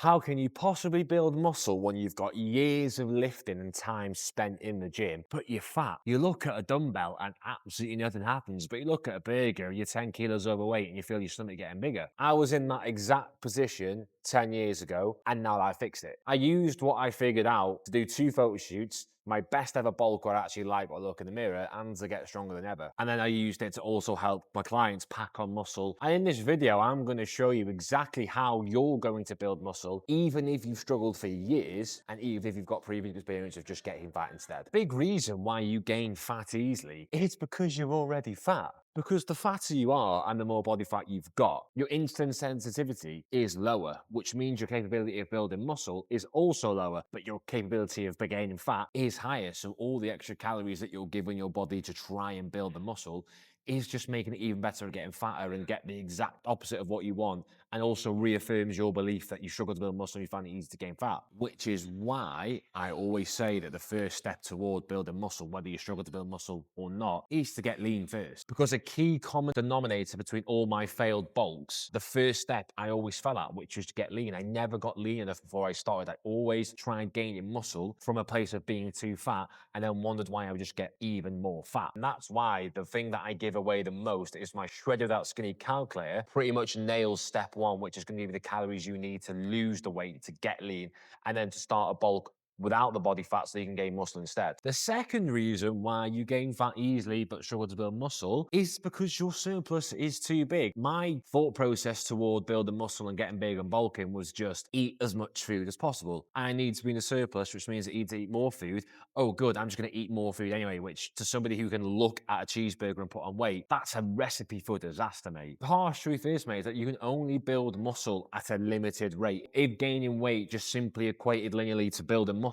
How can you possibly build muscle when you've got years of lifting and time spent in the gym, but you're fat? You look at a dumbbell and absolutely nothing happens, but you look at a burger and you're 10 kilos overweight and you feel your stomach getting bigger. I was in that exact position 10 years ago and now I fixed it. I used what I figured out to do 2 photo shoots, my best ever bulk where I actually like what I look in the mirror and to get stronger than ever. And then I used it to also help my clients pack on muscle. And in this video, I'm going to show you exactly how you're going to build muscle, even if you've struggled for years and even if you've got previous experience of just getting fat instead. Big reason why you gain fat easily is because you're already fat. Because the fatter you are and the more body fat you've got, your insulin sensitivity is lower, which means your capability of building muscle is also lower, but your capability of gaining fat is higher. So all the extra calories that you're giving your body to try and build the muscle is just making it even better at getting fatter and get the exact opposite of what you want, and also reaffirms your belief that you struggle to build muscle and you find it easy to gain fat. Which is why I always say that the first step toward building muscle, whether you struggle to build muscle or not, is to get lean first. Because a key common denominator between all my failed bulks, the first step I always fell at, which was to get lean. I never got lean enough before I started. I always tried gaining muscle from a place of being too fat and then wondered why I would just get even more fat. And that's why the thing that I give away the most is my Shred Without Skinny calculator. Pretty much nails step one, which is going to give you the calories you need to lose the weight, to get lean, and then to start a bulk without the body fat so you can gain muscle instead. The second reason why you gain fat easily but struggle to build muscle is because your surplus is too big. My thought process toward building muscle and getting big and bulking was just eat as much food as possible. I need to be in a surplus, which means I need to eat more food. Oh, good, I'm just going to eat more food anyway, which to somebody who can look at a cheeseburger and put on weight, that's a recipe for disaster, mate. The harsh truth is, mate, that you can only build muscle at a limited rate. If gaining weight just simply equated linearly to building muscle,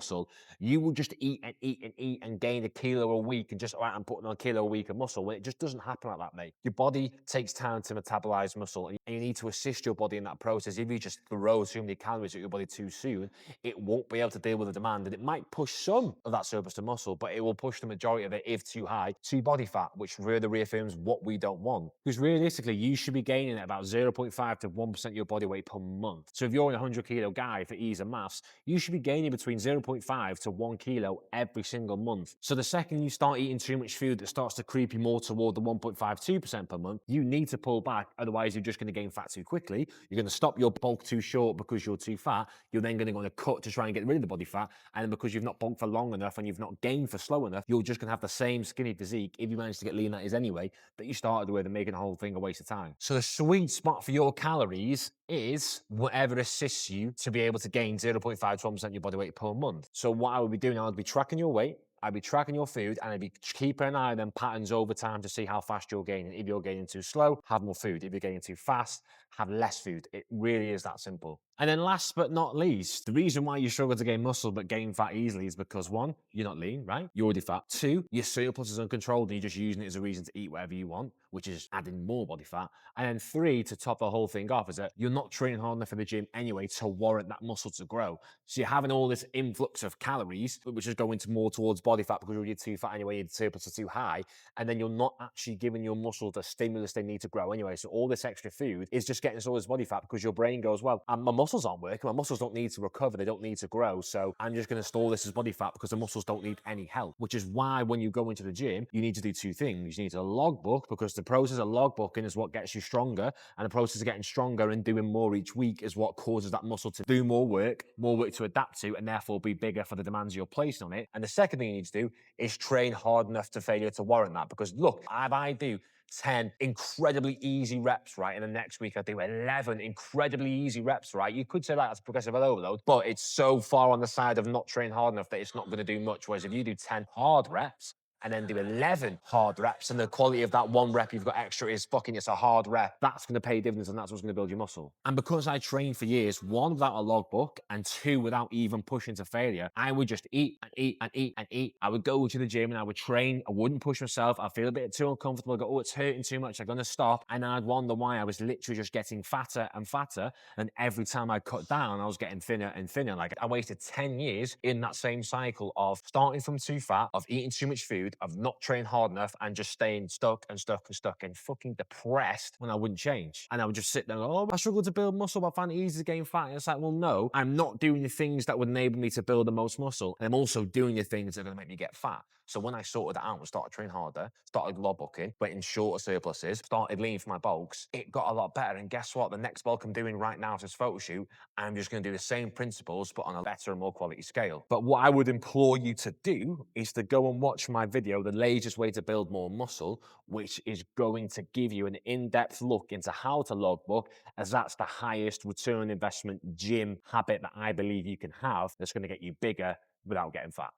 you will just eat and eat and eat and gain a kilo a week and just go out and putting on a kilo a week of muscle when it just doesn't happen like that, mate. Your body takes time to metabolize muscle and you need to assist your body in that process. If you just throw too many calories at your body too soon, it won't be able to deal with the demand, and it might push some of that surplus to muscle, but it will push the majority of it, if too high, to body fat, which really reaffirms what we don't want. Because realistically, you should be gaining at about 0.5 to 1% of your body weight per month. So if you're a 100 kilo guy, for ease of maths, you should be gaining between 0.5 to 1 kilo every single month. So the second you start eating too much food that starts to creep you more toward the 1.52% per month, you need to pull back. Otherwise, you're just going to gain fat too quickly. You're going to stop your bulk too short because you're too fat. You're then going to go on a cut to try and get rid of the body fat. And then because you've not bulked for long enough and you've not gained for slow enough, you're just going to have the same skinny physique, if you manage to get lean that is anyway, that you started with, and making the whole thing a waste of time. So the sweet spot for your calories is whatever assists you to be able to gain 0.5 to 1% of your body weight per month. So what I would be doing, I would be tracking your weight, I'd be tracking your food, and I'd be keeping an eye on them patterns over time to see how fast you're gaining. If you're gaining too slow, have more food. If you're gaining too fast, have less food. It really is that simple. And then last but not least, the reason why you struggle to gain muscle but gain fat easily is because one, you're not lean, right? You're already fat. Two, your surplus is uncontrolled and you're just using it as a reason to eat whatever you want, which is adding more body fat. And then three, to top the whole thing off, is that you're not training hard enough in the gym anyway to warrant that muscle to grow. So you're having all this influx of calories, which is going to more towards body fat because you're already too fat anyway, your surplus is too high. And then you're not actually giving your muscle the stimulus they need to grow anyway. So all this extra food is just getting all this body fat because your brain goes, well, my muscles aren't working. My muscles don't need to recover. They don't need to grow. So I'm just going to store this as body fat because the muscles don't need any help, which is why when you go into the gym, you need to do two things. You need a logbook, because the process of logbooking is what gets you stronger. And the process of getting stronger and doing more each week is what causes that muscle to do more work to adapt to, and therefore be bigger for the demands you're placing on it. And the second thing you need to do is train hard enough to failure to warrant that. Because look, if I do 10 incredibly easy reps, right? And the next week I do 11 incredibly easy reps, right? You could say that that's progressive overload, but it's so far on the side of not trained hard enough that it's not going to do much. Whereas if you do 10 hard reps, and then do 11 hard reps, and the quality of that one rep you've got extra is fucking, it's a hard rep, that's going to pay dividends, and that's what's going to build your muscle. And because I trained for years, one, without a logbook, and two, without even pushing to failure, I would just eat and eat and eat and eat. I would go to the gym and I would train. I wouldn't push myself. I'd feel a bit too uncomfortable. I'd go, oh, it's hurting too much. I'm going to stop. And I'd wonder why I was literally just getting fatter and fatter. And every time I cut down, I was getting thinner and thinner. Like I wasted 10 years in that same cycle of starting from too fat, of eating too much food, attitude of not training hard enough and just staying stuck and stuck and stuck and fucking depressed when I wouldn't change. And I would just sit there and go, oh, I struggle to build muscle, but I find it easy to gain fat. And it's like, well, no, I'm not doing the things that would enable me to build the most muscle. And I'm also doing the things that are going to make me get fat. So when I sorted that out and started training harder, started logbooking, went in shorter surpluses, started leaning for my bulks, it got a lot better. And guess what? The next bulk I'm doing right now is this photo shoot. I'm just going to do the same principles, but on a better and more quality scale. But what I would implore you to do is to go and watch my video, The Laziest Way to Build More Muscle, which is going to give you an in-depth look into how to logbook, as that's the highest return on investment gym habit that I believe you can have that's going to get you bigger without getting fat.